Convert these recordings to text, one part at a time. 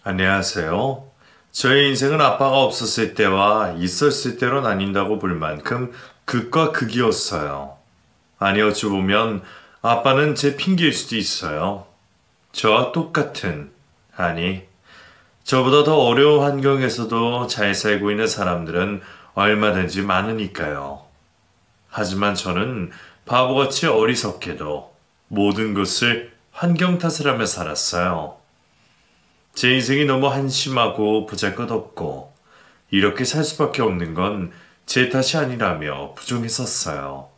안녕하세요. 저의 인생은 아빠가 없었을 때와 있었을 때로 나뉜다고 볼 만큼 극과 극이었어요. 아니, 어찌 보면 아빠는 제 핑계일 수도 있어요. 저와 똑같은, 아니, 저보다 더 어려운 환경에서도 잘 살고 있는 사람들은 얼마든지 많으니까요. 하지만 저는 바보같이 어리석게도 모든 것을 환경 탓을 하며 살았어요. 제 인생이 너무 한심하고 보잘것없고 이렇게 살 수밖에 없는 건 제 탓이 아니라며 부정했었어요.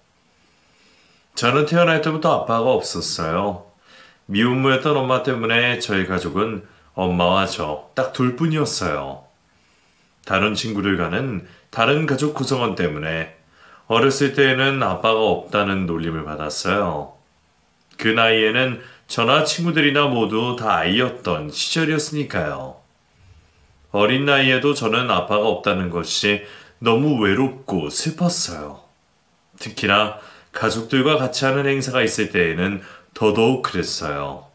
저는 태어날 때부터 아빠가 없었어요. 미혼모였던 엄마 때문에 저희 가족은 엄마와 저 딱 둘뿐이었어요. 다른 친구들과는 다른 가족 구성원 때문에 어렸을 때에는 아빠가 없다는 놀림을 받았어요. 그 나이에는 저나 친구들이나 모두 다 아이였던 시절이었으니까요. 어린 나이에도 저는 아빠가 없다는 것이 너무 외롭고 슬펐어요. 특히나 가족들과 같이 하는 행사가 있을 때에는 더더욱 그랬어요.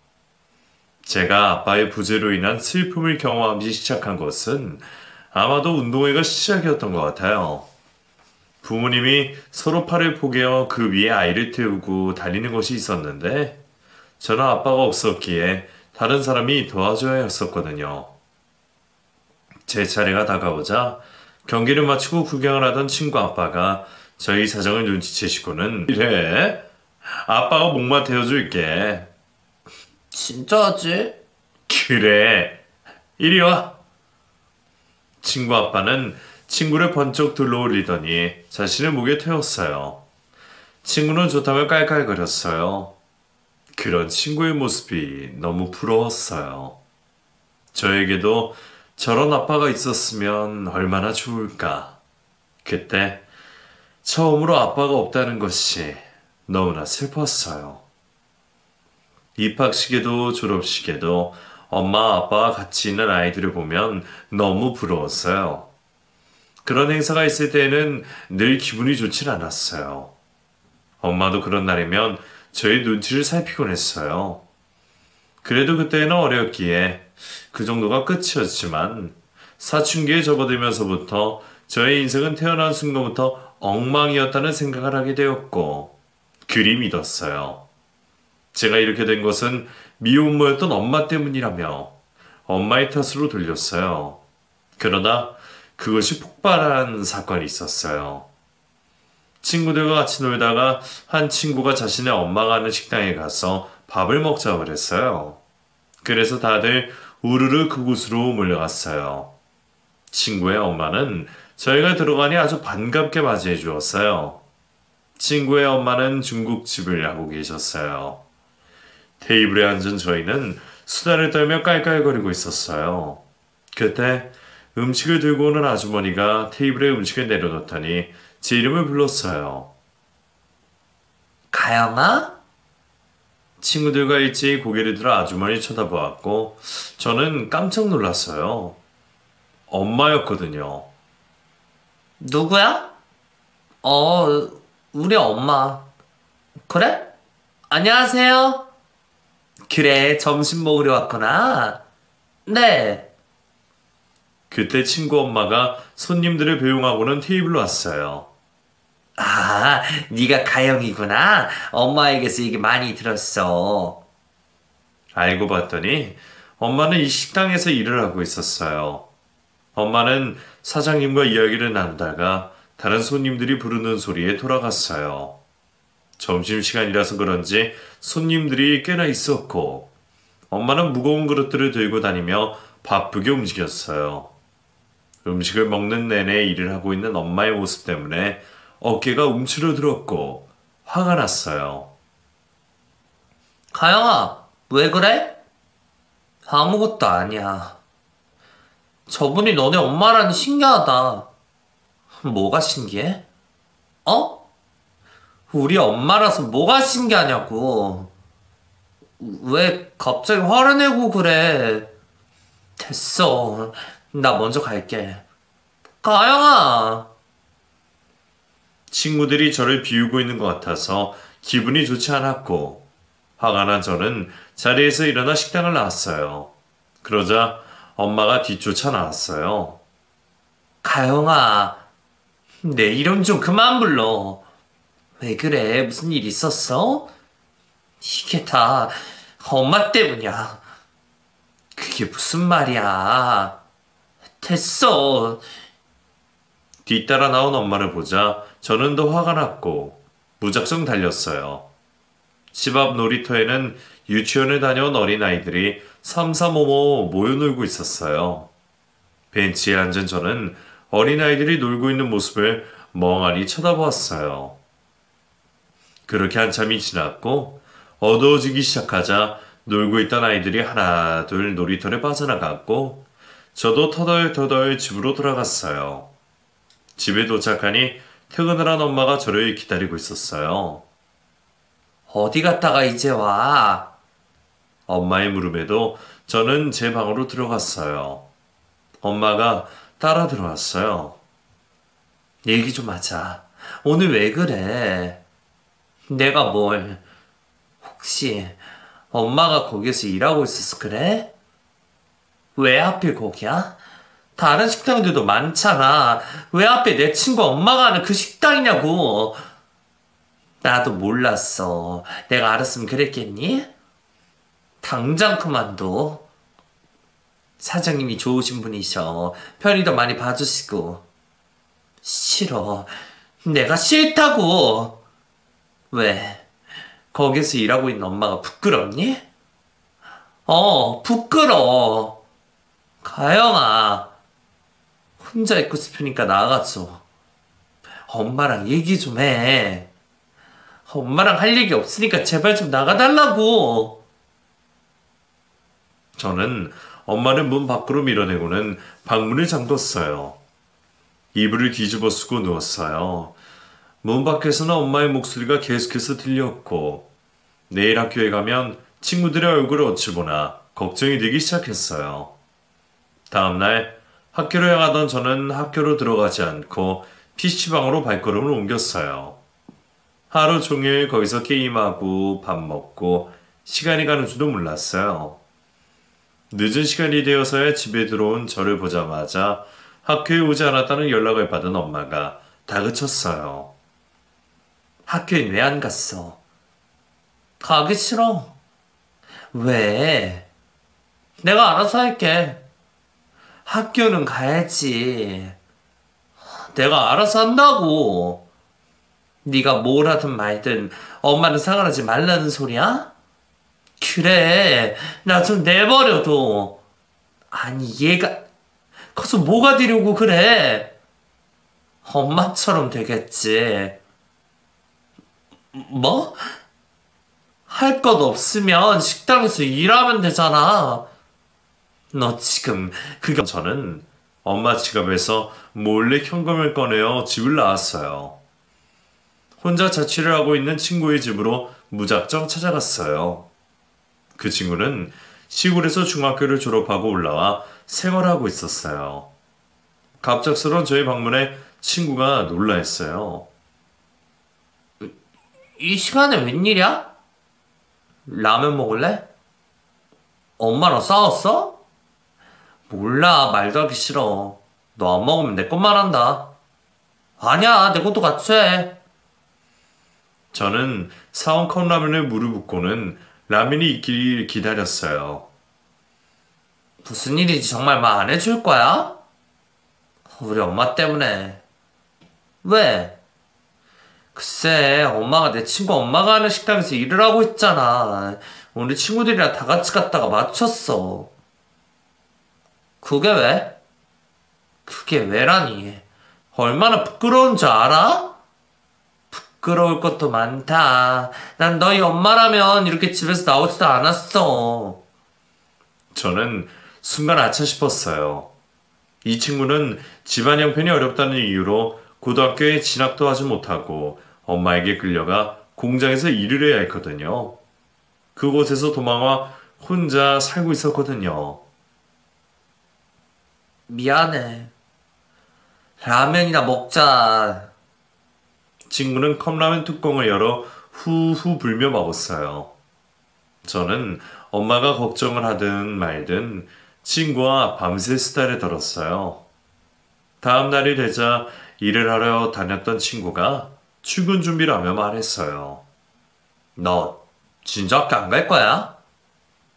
제가 아빠의 부재로 인한 슬픔을 경험하기 시작한 것은 아마도 운동회가 시작이었던 것 같아요. 부모님이 서로 팔을 포개어 그 위에 아이를 태우고 달리는 것이 있었는데 저는 아빠가 없었기에 다른 사람이 도와줘야 했었거든요. 제 차례가 다가오자 경기를 마치고 구경을 하던 친구 아빠가 저희 사정을 눈치채시고는 이래, 아빠가 목마 태워줄게. 진짜지? 그래, 이리 와. 친구 아빠는 친구를 번쩍 들러올리더니 자신의 목에 태웠어요. 친구는 좋다며 깔깔거렸어요. 그런 친구의 모습이 너무 부러웠어요. 저에게도 저런 아빠가 있었으면 얼마나 좋을까. 그때 처음으로 아빠가 없다는 것이 너무나 슬펐어요. 입학식에도 졸업식에도 엄마 아빠와 같이 있는 아이들을 보면 너무 부러웠어요. 그런 행사가 있을 때에는 늘 기분이 좋진 않았어요. 엄마도 그런 날이면 저의 눈치를 살피곤 했어요. 그래도 그때는 어렸기에 그 정도가 끝이었지만 사춘기에 접어들면서부터 저의 인생은 태어난 순간부터 엉망이었다는 생각을 하게 되었고 그리 믿었어요. 제가 이렇게 된 것은 미혼모였던 엄마 때문이라며 엄마의 탓으로 돌렸어요. 그러다 그것이 폭발한 사건이 있었어요. 친구들과 같이 놀다가 한 친구가 자신의 엄마가 하는 식당에 가서 밥을 먹자고 그랬어요. 그래서 다들 우르르 그곳으로 몰려갔어요. 친구의 엄마는 저희가 들어가니 아주 반갑게 맞이해 주었어요. 친구의 엄마는 중국집을 하고 계셨어요. 테이블에 앉은 저희는 수다를 떨며 깔깔거리고 있었어요. 그때 음식을 들고 오는 아주머니가 테이블에 음식을 내려놓더니 제 이름을 불렀어요. 가영아? 친구들과 일제히 고개를 들어 아주머니 쳐다보았고 저는 깜짝 놀랐어요. 엄마였거든요. 누구야? 우리 엄마. 그래? 안녕하세요. 그래, 점심 먹으러 왔구나. 네. 그때 친구 엄마가 손님들을 배웅하고는 테이블로 왔어요. 아, 네가 가영이구나. 엄마에게서 얘기 많이 들었어. 알고 봤더니 엄마는 이 식당에서 일을 하고 있었어요. 엄마는 사장님과 이야기를 나누다가 다른 손님들이 부르는 소리에 돌아갔어요. 점심시간이라서 그런지 손님들이 꽤나 있었고 엄마는 무거운 그릇들을 들고 다니며 바쁘게 움직였어요. 음식을 먹는 내내 일을 하고 있는 엄마의 모습 때문에 어깨가 움츠러들었고 화가 났어요. 가영아, 왜 그래? 아무것도 아니야. 저분이 너네 엄마라니 신기하다. 뭐가 신기해? 어? 우리 엄마라서 뭐가 신기하냐고. 왜 갑자기 화를 내고 그래? 됐어. 나 먼저 갈게. 가영아! 친구들이 저를 비우고 있는 것 같아서 기분이 좋지 않았고 화가 난 저는 자리에서 일어나 식당을 나왔어요. 그러자 엄마가 뒤쫓아 나왔어요. 가영아, 내 이름 좀 그만 불러. 왜 그래? 무슨 일 있었어? 이게 다 엄마 때문이야. 그게 무슨 말이야. 됐어. 뒤따라 나온 엄마를 보자 저는 더 화가 났고 무작정 달렸어요. 집 앞 놀이터에는 유치원을 다녀온 어린아이들이 삼삼오오 모여 놀고 있었어요. 벤치에 앉은 저는 어린아이들이 놀고 있는 모습을 멍하니 쳐다보았어요. 그렇게 한참이 지났고 어두워지기 시작하자 놀고 있던 아이들이 하나 둘 놀이터를 빠져나갔고 저도 터덜터덜 집으로 돌아갔어요. 집에 도착하니 퇴근을 한 엄마가 저를 기다리고 있었어요. 어디 갔다가 이제 와? 엄마의 물음에도 저는 제 방으로 들어갔어요. 엄마가 따라 들어왔어요. 얘기 좀 하자. 오늘 왜 그래? 내가 뭘? 혹시 엄마가 거기서 일하고 있어서 그래? 왜 하필 거기야? 다른 식당들도 많잖아. 왜 하필 내 친구 엄마가 하는 그 식당이냐고. 나도 몰랐어. 내가 알았으면 그랬겠니? 당장 그만둬. 사장님이 좋으신 분이셔. 편의도 많이 봐주시고. 싫어. 내가 싫다고. 왜? 거기서 일하고 있는 엄마가 부끄럽니? 부끄러워. 가영아. 혼자 있고 싶으니까 나가줘. 엄마랑 얘기 좀 해. 엄마랑 할 얘기 없으니까 제발 좀 나가달라고. 저는 엄마를 문 밖으로 밀어내고는 방문을 잠궜어요. 이불을 뒤집어 쓰고 누웠어요. 문 밖에서는 엄마의 목소리가 계속해서 들렸고 내일 학교에 가면 친구들의 얼굴을 어찌 보나 걱정이 되기 시작했어요. 다음날 학교로 향하던 저는 학교로 들어가지 않고 PC방으로 발걸음을 옮겼어요. 하루 종일 거기서 게임하고 밥 먹고 시간이 가는 줄도 몰랐어요. 늦은 시간이 되어서야 집에 들어온 저를 보자마자 학교에 오지 않았다는 연락을 받은 엄마가 다그쳤어요. 학교엔 왜 안 갔어? 가기 싫어. 왜? 내가 알아서 할게. 학교는 가야지. 내가 알아서 한다고. 네가 뭘 하든 말든 엄마는 상관하지 말라는 소리야? 그래, 나 좀 내버려둬. 아니, 얘가 커서 뭐가 되려고 그래? 엄마처럼 되겠지. 뭐? 할 것 없으면 식당에서 일하면 되잖아. 너 지금 그게... 저는 엄마 지갑에서 몰래 현금을 꺼내어 집을 나왔어요. 혼자 자취를 하고 있는 친구의 집으로 무작정 찾아갔어요. 그 친구는 시골에서 중학교를 졸업하고 올라와 생활하고 있었어요. 갑작스러운 저의 방문에 친구가 놀라했어요. 이 시간에 웬일이야? 라면 먹을래? 엄마랑 싸웠어? 몰라, 말도 하기 싫어. 너 안 먹으면 내 것만 한다. 아니야, 내 것도 같이 해. 저는 사온 컵라면을 무릎 붓고는 라면이 있기를 기다렸어요. 무슨 일이지? 정말 말 안 해줄 거야? 우리 엄마 때문에. 왜? 글쎄, 엄마가 내 친구 엄마가 하는 식당에서 일을 하고 있잖아. 우리 친구들이랑 다 같이 갔다가 맞췄어. 그게 왜? 그게 왜라니? 얼마나 부끄러운 줄 알아? 부끄러울 것도 많다. 난 너희 엄마라면 이렇게 집에서 나오지도 않았어. 저는 순간 아차 싶었어요. 이 친구는 집안 형편이 어렵다는 이유로 고등학교에 진학도 하지 못하고 엄마에게 끌려가 공장에서 일을 해야 했거든요. 그곳에서 도망와 혼자 살고 있었거든요. 미안해. 라면이나 먹자. 친구는 컵라면 뚜껑을 열어 후후 불며 먹었어요. 저는 엄마가 걱정을 하든 말든 친구와 밤새 수다를 떨었어요. 다음 날이 되자 일을 하러 다녔던 친구가 출근 준비를 하며 말했어요. 너 진짜 학교 안 갈 거야?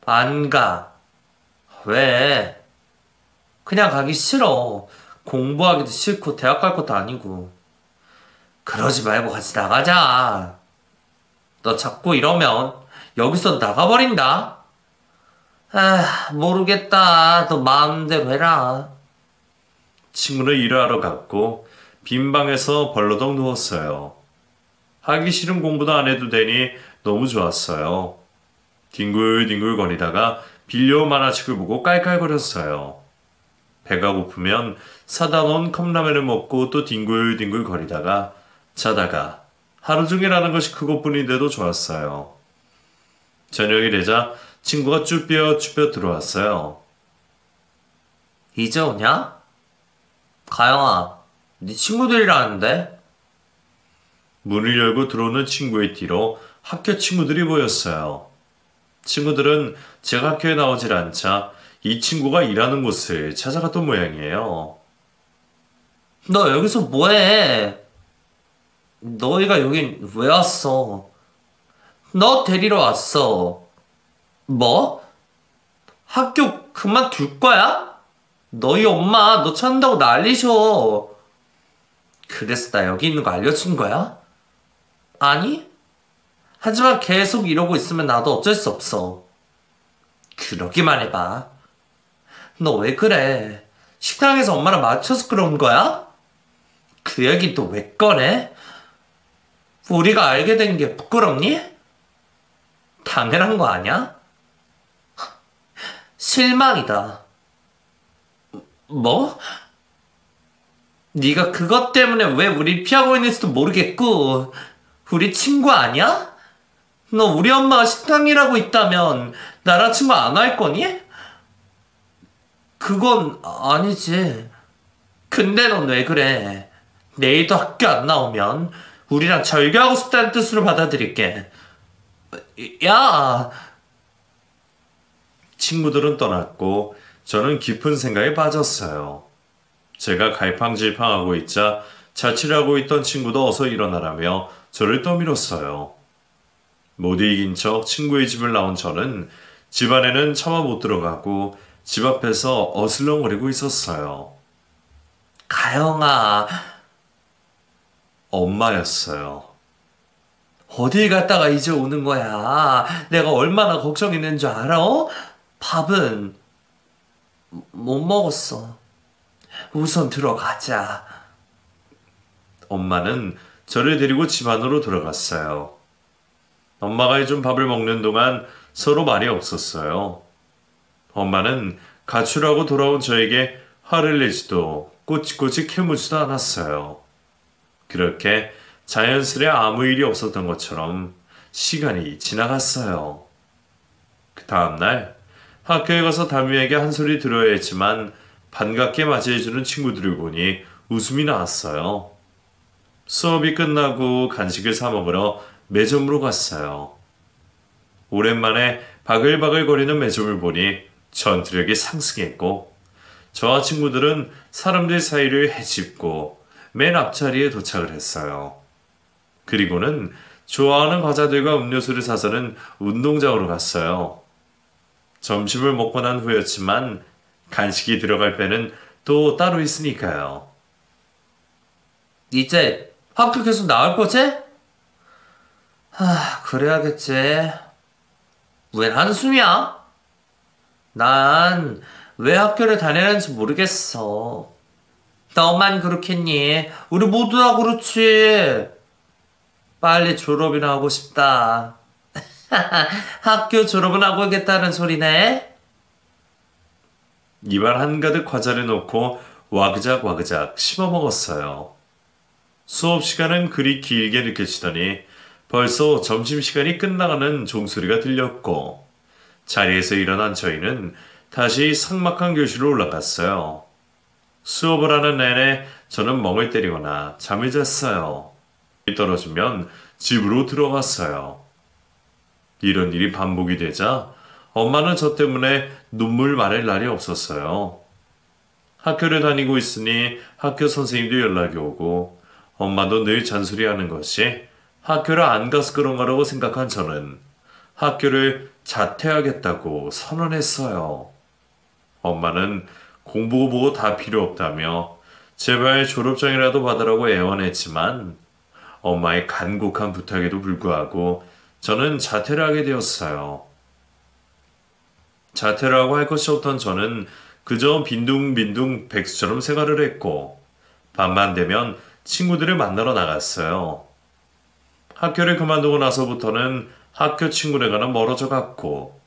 안 가. 왜? 그냥 가기 싫어. 공부하기도 싫고 대학 갈 것도 아니고. 그러지 말고 같이 나가자. 너 자꾸 이러면 여기서 나가버린다. 아, 모르겠다. 너 마음대로 해라. 친구는 일을 하러 갔고 빈 방에서 벌러덩 누웠어요. 하기 싫은 공부도 안 해도 되니 너무 좋았어요. 뒹굴뒹굴 거리다가 빌려온 만화책을 보고 깔깔거렸어요. 배가 고프면 사다 놓은 컵라면을 먹고 또 뒹굴뒹굴 거리다가 자다가 하루 종일 하는 것이 그것뿐인데도 좋았어요. 저녁이 되자 친구가 쭈뼛쭈뼛 들어왔어요. 이제 오냐? 가영아, 네 친구들이라는데? 문을 열고 들어오는 친구의 뒤로 학교 친구들이 보였어요. 친구들은 제가 학교에 나오질 않자 이 친구가 일하는 곳을 찾아갔던 모양이에요. 너 여기서 뭐해? 너희가 여긴 왜 왔어? 너 데리러 왔어. 뭐? 학교 그만둘 거야? 너희 엄마 너 찾는다고 난리셔. 그래서 나 여기 있는 거 알려준 거야? 아니? 하지만 계속 이러고 있으면 나도 어쩔 수 없어. 그러기만 해봐. 너 왜 그래? 식당에서 엄마랑 맞춰서 그런 거야? 그 얘기 또 왜 꺼내? 우리가 알게 된 게 부끄럽니? 당연한 거 아니야? 실망이다. 뭐? 네가 그것 때문에 왜 우리 피하고 있는지도 모르겠고 우리 친구 아니야? 너 우리 엄마가 식당 일하고 있다면 나랑 친구 안 할 거니? 그건 아니지. 근데 넌 왜 그래? 내일도 학교 안 나오면 우리랑 절교하고 싶다는 뜻으로 받아들일게. 야! 친구들은 떠났고 저는 깊은 생각에 빠졌어요. 제가 갈팡질팡하고 있자 자취를 하고 있던 친구도 어서 일어나라며 저를 떠밀었어요. 못 이긴 척 친구의 집을 나온 저는 집 안에는 차마 못 들어가고 집 앞에서 어슬렁거리고 있었어요. 가영아, 엄마였어요. 어딜 갔다가 이제 오는 거야? 내가 얼마나 걱정했는 줄 알아? 밥은 못 먹었어. 우선 들어가자. 엄마는 저를 데리고 집 안으로 들어갔어요. 엄마가 해준 밥을 먹는 동안 서로 말이 없었어요. 엄마는 가출하고 돌아온 저에게 화를 내지도 꼬치꼬치 캐묻지도 않았어요. 그렇게 자연스레 아무 일이 없었던 것처럼 시간이 지나갔어요. 그 다음날 학교에 가서 담임에게 한 소리 들어야 했지만 반갑게 맞이해주는 친구들을 보니 웃음이 나왔어요. 수업이 끝나고 간식을 사 먹으러 매점으로 갔어요. 오랜만에 바글바글거리는 매점을 보니 전투력이 상승했고 저와 친구들은 사람들 사이를 헤집고 맨 앞자리에 도착을 했어요. 그리고는 좋아하는 과자들과 음료수를 사서는 운동장으로 갔어요. 점심을 먹고 난 후였지만 간식이 들어갈 배는 또 따로 있으니까요. 이제 학교 계속 나올 거지? 그래야겠지. 웬 한숨이야? 난 왜 학교를 다니는지 모르겠어. 너만 그렇겠니? 우리 모두 다 그렇지. 빨리 졸업이나 하고 싶다. 학교 졸업은 하고 겠다는 소리네? 입안 한가득 과자를 넣고 와그작 와그작 씹어 먹었어요. 수업 시간은 그리 길게 느껴지더니 벌써 점심시간이 끝나가는 종소리가 들렸고 자리에서 일어난 저희는 다시 삭막한 교실로 올라갔어요. 수업을 하는 내내 저는 멍을 때리거나 잠을 잤어요. 떨어지면 집으로 들어갔어요. 이런 일이 반복이 되자 엄마는 저 때문에 눈물 말릴 날이 없었어요. 학교를 다니고 있으니 학교 선생님도 연락이 오고 엄마도 늘 잔소리하는 것이 학교를 안 가서 그런 거라고 생각한 저는 학교를 자퇴하겠다고 선언했어요. 엄마는 공부 보고 다 필요 없다며 제발 졸업장이라도 받으라고 애원했지만 엄마의 간곡한 부탁에도 불구하고 저는 자퇴를 하게 되었어요. 자퇴를 하고 할 것이 없던 저는 그저 빈둥빈둥 백수처럼 생활을 했고 밤만 되면 친구들을 만나러 나갔어요. 학교를 그만두고 나서부터는 학교 친구들과는 멀어져 갔고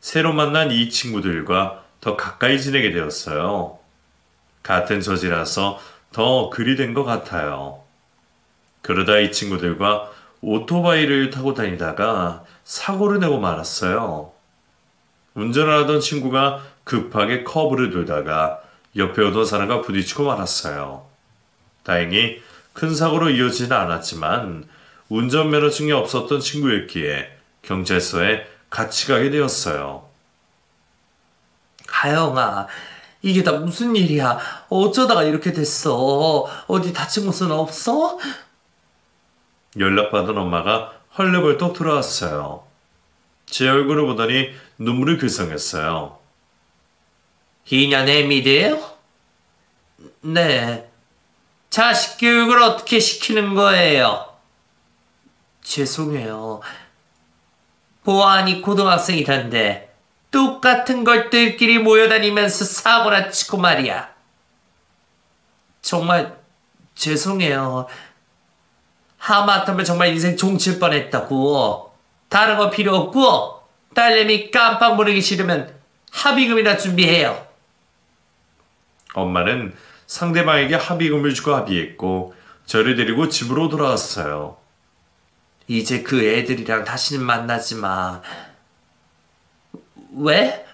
새로 만난 이 친구들과 더 가까이 지내게 되었어요. 같은 처지라서 더 그리 된 것 같아요. 그러다 이 친구들과 오토바이를 타고 다니다가 사고를 내고 말았어요. 운전을 하던 친구가 급하게 커브를 돌다가 옆에 오던 사람과 부딪히고 말았어요. 다행히 큰 사고로 이어지는 않았지만 운전면허증이 없었던 친구였기에 경찰서에 같이 가게 되었어요. 가영아, 이게 다 무슨 일이야? 어쩌다가 이렇게 됐어? 어디 다친 곳은 없어? 연락받은 엄마가 헐레벌떡 들어왔어요. 제 얼굴을 보더니 눈물을 글썽였어요. 이년의 미래요? 네. 자식 교육을 어떻게 시키는 거예요? 죄송해요. 보아하니 고등학생이던데 똑같은 것들끼리 모여다니면서 사고나 치고 말이야. 정말 죄송해요. 하마터면 정말 인생 종칠 뻔했다고. 다른 거 필요 없고 딸내미 깜빡 모르기 싫으면 합의금이나 준비해요. 엄마는 상대방에게 합의금을 주고 합의했고 저를 데리고 집으로 돌아왔어요. 이제 그 애들이랑 다시는 만나지 마. 왜?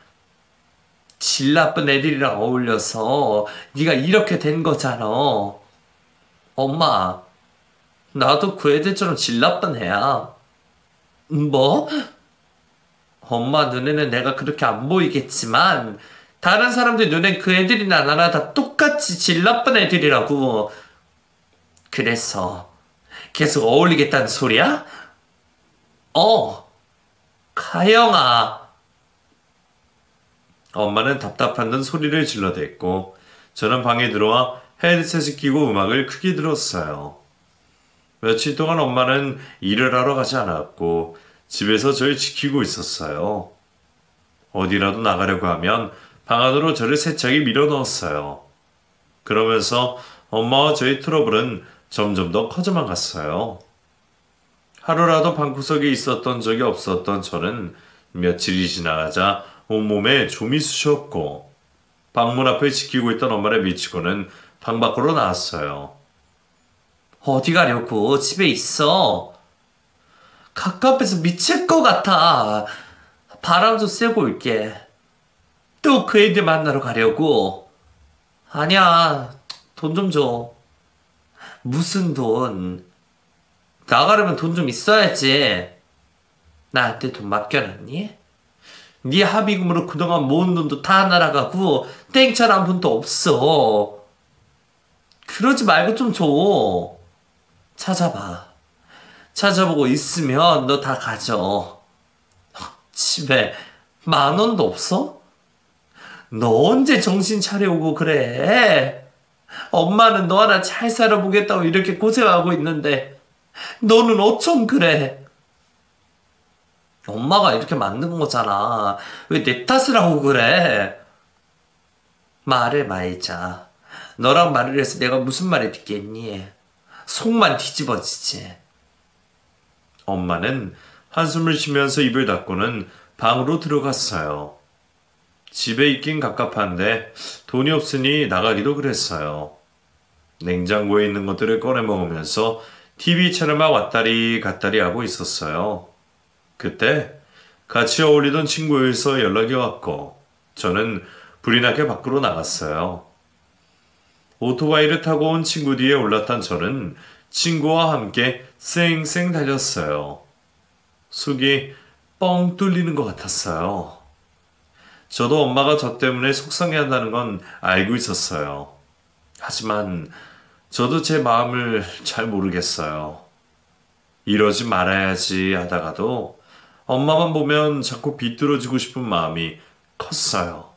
질 나쁜 애들이랑 어울려서 네가 이렇게 된 거잖아. 엄마, 나도 그 애들처럼 질 나쁜 애야. 뭐? 엄마 눈에는 내가 그렇게 안 보이겠지만 다른 사람들 눈엔 그 애들이나 나나 다 똑같이 질 나쁜 애들이라고. 그래서 계속 어울리겠다는 소리야? 가영아. 엄마는 답답한 듯 소리를 질러댔고 저는 방에 들어와 헤드셋을 끼고 음악을 크게 들었어요. 며칠 동안 엄마는 일을 하러 가지 않았고 집에서 저를 지키고 있었어요. 어디라도 나가려고 하면 방 안으로 저를 세차게 밀어넣었어요. 그러면서 엄마와 저의 트러블은 점점 더 커져만 갔어요. 하루라도 방구석에 있었던 적이 없었던 저는 며칠이 지나가자 온몸에 좀이 쑤셨고 방문 앞에 지키고 있던 엄마를 미치고는 방 밖으로 나왔어요. 어디 가려고? 집에 있어. 갑갑해서 미칠 것 같아. 바람 좀 쐬고 올게. 또 그 애들 만나러 가려고? 아니야. 돈 좀 줘. 무슨 돈? 나가려면 돈 좀 있어야지. 나한테 돈 맡겨놨니? 네 합의금으로 그동안 모은 돈도 다 날아가고 땡처럼 돈도 없어. 그러지 말고 좀 줘. 찾아봐. 찾아보고 있으면 너 다 가져. 집에 10,000원도 없어? 너 언제 정신 차려오고 그래? 엄마는 너 하나 잘 살아보겠다고 이렇게 고생하고 있는데 너는 어쩜 그래? 엄마가 이렇게 만든 거잖아. 왜 내 탓을 하고 그래? 말을 말자. 너랑 말을 해서 내가 무슨 말을 듣겠니? 속만 뒤집어지지. 엄마는 한숨을 쉬면서 입을 닫고는 방으로 들어갔어요. 집에 있긴 갑갑한데 돈이 없으니 나가기도 그랬어요. 냉장고에 있는 것들을 꺼내 먹으면서 TV 채널만 왔다리 갔다리 하고 있었어요. 그때 같이 어울리던 친구에서 연락이 왔고 저는 불이 나게 밖으로 나갔어요. 오토바이를 타고 온 친구 뒤에 올라탄 저는 친구와 함께 쌩쌩 달렸어요. 속이 뻥 뚫리는 것 같았어요. 저도 엄마가 저 때문에 속상해한다는 건 알고 있었어요. 하지만 저도 제 마음을 잘 모르겠어요. 이러지 말아야지 하다가도 엄마만 보면 자꾸 비뚤어지고 싶은 마음이 컸어요.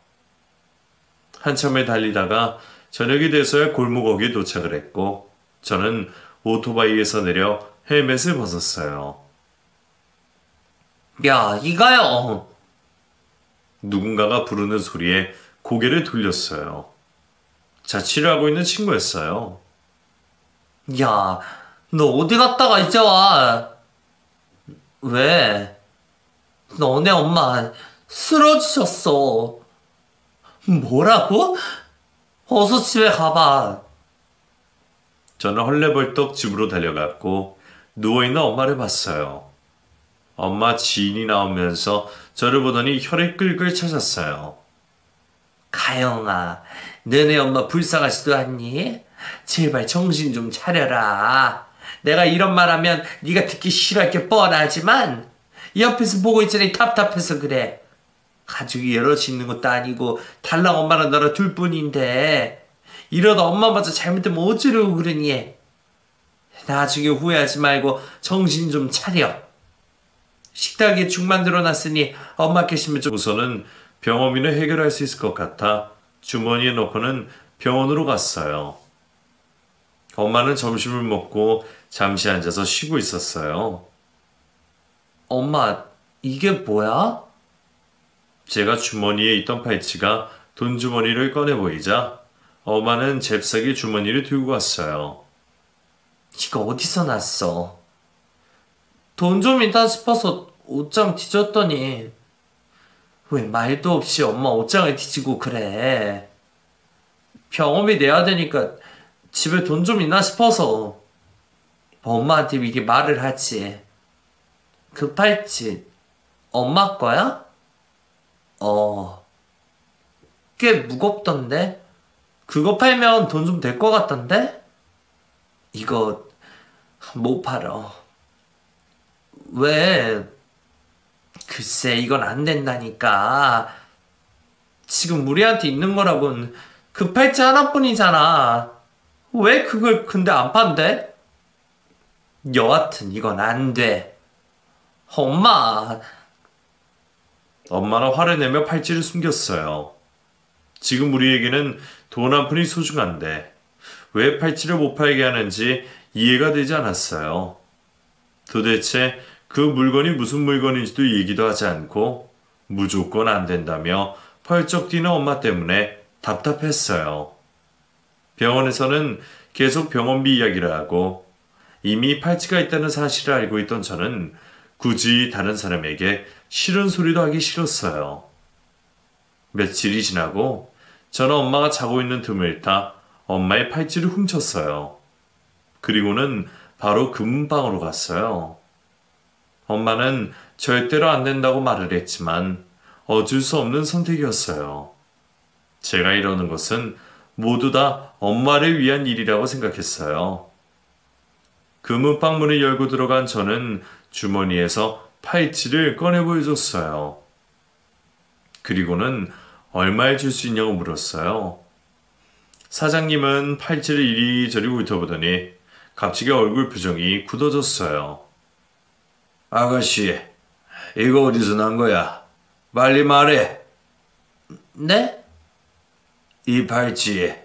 한참을 달리다가 저녁이 돼서야 골목역에 도착을 했고 저는 오토바이에서 내려 헬멧을 벗었어요. 야, 이가요. 누군가가 부르는 소리에 고개를 돌렸어요. 자취를 하고 있는 친구였어요. 야, 너 어디 갔다가 이제 와? 왜? 너네 엄마 쓰러지셨어. 뭐라고? 어서 집에 가봐. 저는 헐레벌떡 집으로 달려갔고 누워있는 엄마를 봤어요. 엄마 지인이 나오면서 저를 보더니 혈액 끌끌 차셨어요. 가영아, 너네 엄마 불쌍하지도 않니? 제발 정신 좀 차려라. 내가 이런 말하면 네가 듣기 싫어할 게 뻔하지만 옆에서 보고 있자니 답답해서 그래. 가족이 여럿이 있는 것도 아니고 달랑 엄마랑 너랑 둘뿐인데 이러다 엄마마저 잘못되면 어쩌려고 그러니? 나중에 후회하지 말고 정신 좀 차려. 식탁에 죽 만들어 놨으니 엄마 계시면 좀. 우선은 병원비는 해결할 수 있을 것 같아 주머니에 넣고는 병원으로 갔어요. 엄마는 점심을 먹고 잠시 앉아서 쉬고 있었어요. 엄마, 이게 뭐야? 제가 주머니에 있던 팔찌가 돈 주머니를 꺼내 보이자 엄마는 잽싸게 주머니를 들고 갔어요. 이거 어디서 났어? 돈 좀 있다 싶어서 옷장 뒤졌더니 왜 말도 없이 엄마 옷장을 뒤지고 그래. 병원비 내야 되니까 집에 돈 좀 있나 싶어서 엄마한테 미리 말을 하지. 그 팔찌 엄마 거야? 꽤 무겁던데? 그거 팔면 돈 좀 될 것 같던데? 이거 못 팔어. 왜? 글쎄, 이건 안 된다니까. 지금 우리한테 있는 거라곤 그 팔찌 하나뿐이잖아. 왜 그걸 근데 안 판대? 여하튼 이건 안 돼. 엄마. 엄마는 화를 내며 팔찌를 숨겼어요. 지금 우리에게는 돈 한 푼이 소중한데 왜 팔찌를 못 팔게 하는지 이해가 되지 않았어요. 도대체 그 물건이 무슨 물건인지도 얘기도 하지 않고 무조건 안 된다며 펄쩍 뛰는 엄마 때문에 답답했어요. 병원에서는 계속 병원비 이야기를 하고 이미 팔찌가 있다는 사실을 알고 있던 저는 굳이 다른 사람에게 싫은 소리도 하기 싫었어요. 며칠이 지나고 저는 엄마가 자고 있는 틈을 타 엄마의 팔찌를 훔쳤어요. 그리고는 바로 금방으로 갔어요. 엄마는 절대로 안 된다고 말을 했지만 어쩔 수 없는 선택이었어요. 제가 이러는 것은 모두 다 엄마를 위한 일이라고 생각했어요. 금은방 문을 열고 들어간 저는 주머니에서 팔찌를 꺼내 보여줬어요. 그리고는 얼마에 줄 수 있냐고 물었어요. 사장님은 팔찌를 이리저리 훑어보더니 갑자기 얼굴 표정이 굳어졌어요. 아가씨, 이거 어디서 난 거야? 빨리 말해. 네? 이 팔찌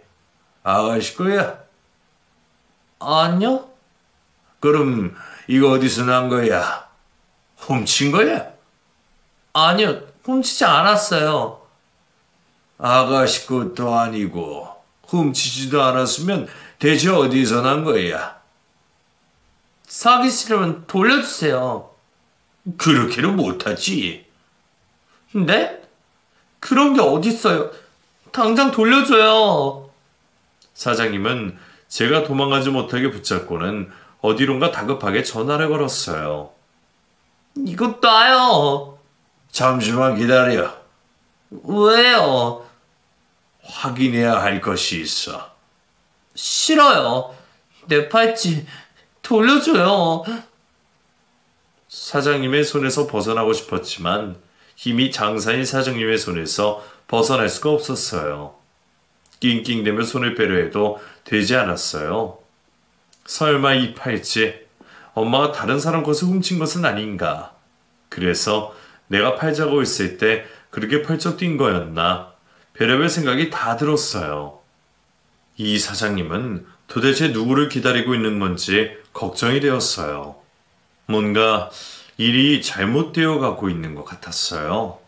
아가씨 거야? 아니요? 그럼 이거 어디서 난 거야? 훔친 거야? 아니요, 훔치지 않았어요. 아가씨 것도 아니고 훔치지도 않았으면 대체 어디서 난 거야? 사기 싫으면 돌려주세요. 그렇게는 못하지. 네? 그런 게 어딨어요. 당장 돌려줘요. 사장님은 제가 도망가지 못하게 붙잡고는 어디론가 다급하게 전화를 걸었어요. 이것 놔요. 잠시만 기다려. 왜요? 확인해야 할 것이 있어. 싫어요. 내 팔찌 돌려줘요. 사장님의 손에서 벗어나고 싶었지만 힘이 장사인 사장님의 손에서 벗어날 수가 없었어요. 낑낑대며 손을 빼려 해도 되지 않았어요. 설마 이 팔찌, 엄마가 다른 사람 것을 훔친 것은 아닌가. 그래서 내가 팔자고 있을 때 그렇게 펄쩍 뛴 거였나. 별의별 생각이 다 들었어요. 이 사장님은 도대체 누구를 기다리고 있는 건지 걱정이 되었어요. 뭔가 일이 잘못되어 가고 있는 것 같았어요.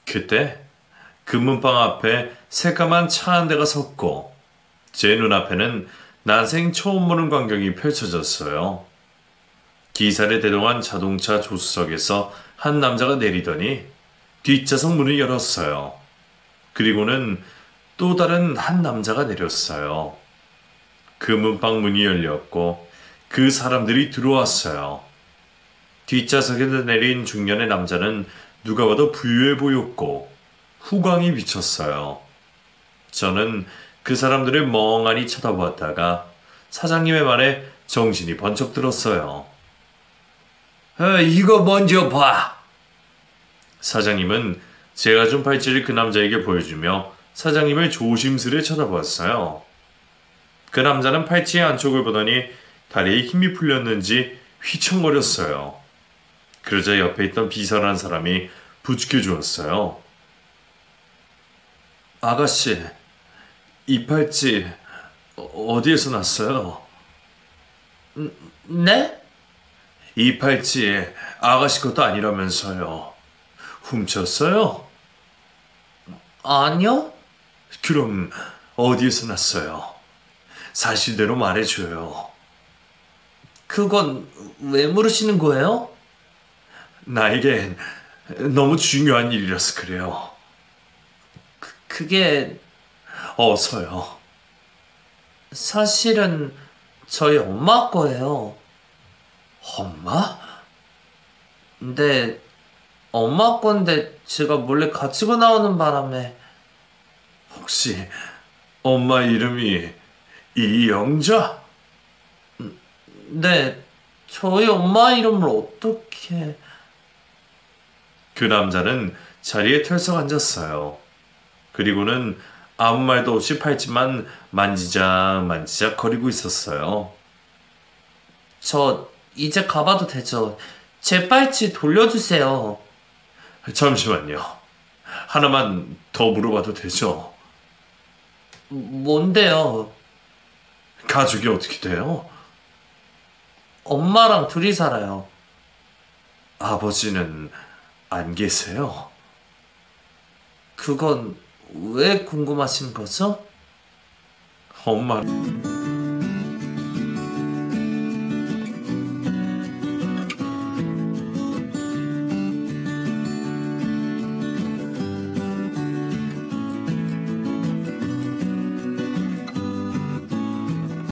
그때 금문방 앞에 새까만 차 한 대가 섰고 제 눈앞에는 난생 처음 보는 광경이 펼쳐졌어요. 기사를 대동한 자동차 조수석에서 한 남자가 내리더니 뒷좌석 문을 열었어요. 그리고는 또 다른 한 남자가 내렸어요. 금문방 문이 열렸고 그 사람들이 들어왔어요. 뒷좌석에서 내린 중년의 남자는 누가 봐도 부유해 보였고 후광이 비쳤어요. 저는 그 사람들을 멍하니 쳐다보았다가 사장님의 말에 정신이 번쩍 들었어요. 이거 먼저 봐. 사장님은 제가 준 팔찌를 그 남자에게 보여주며 사장님을 조심스레 쳐다보았어요. 그 남자는 팔찌의 안쪽을 보더니 다리에 힘이 풀렸는지 휘청거렸어요. 그러자 옆에 있던 비서라는 사람이 부축해 주었어요. 아가씨, 이 팔찌 어디에서 났어요? 네? 이 팔찌 아가씨 것도 아니라면서요. 훔쳤어요? 아니요? 그럼 어디에서 났어요? 사실대로 말해줘요. 그건 왜 물으시는 거예요? 나에겐 너무 중요한 일이라서 그래요. 그게 어서요. 사실은 저희 엄마 거예요. 엄마? 근데 엄마 건데 제가 몰래 가지고 나오는 바람에. 혹시 엄마 이름이 이영자? 네, 저희 엄마 이름을 어떻게... 그 남자는 자리에 털썩 앉았어요. 그리고는 아무 말도 없이 팔찌만 만지작 거리고 있었어요. 저 이제 가봐도 되죠? 제 팔찌 돌려주세요. 잠시만요. 하나만 더 물어봐도 되죠? 뭔데요? 가족이 어떻게 돼요? 엄마랑 둘이 살아요. 아버지는 안 계세요? 그건 왜 궁금하신 거죠? 엄마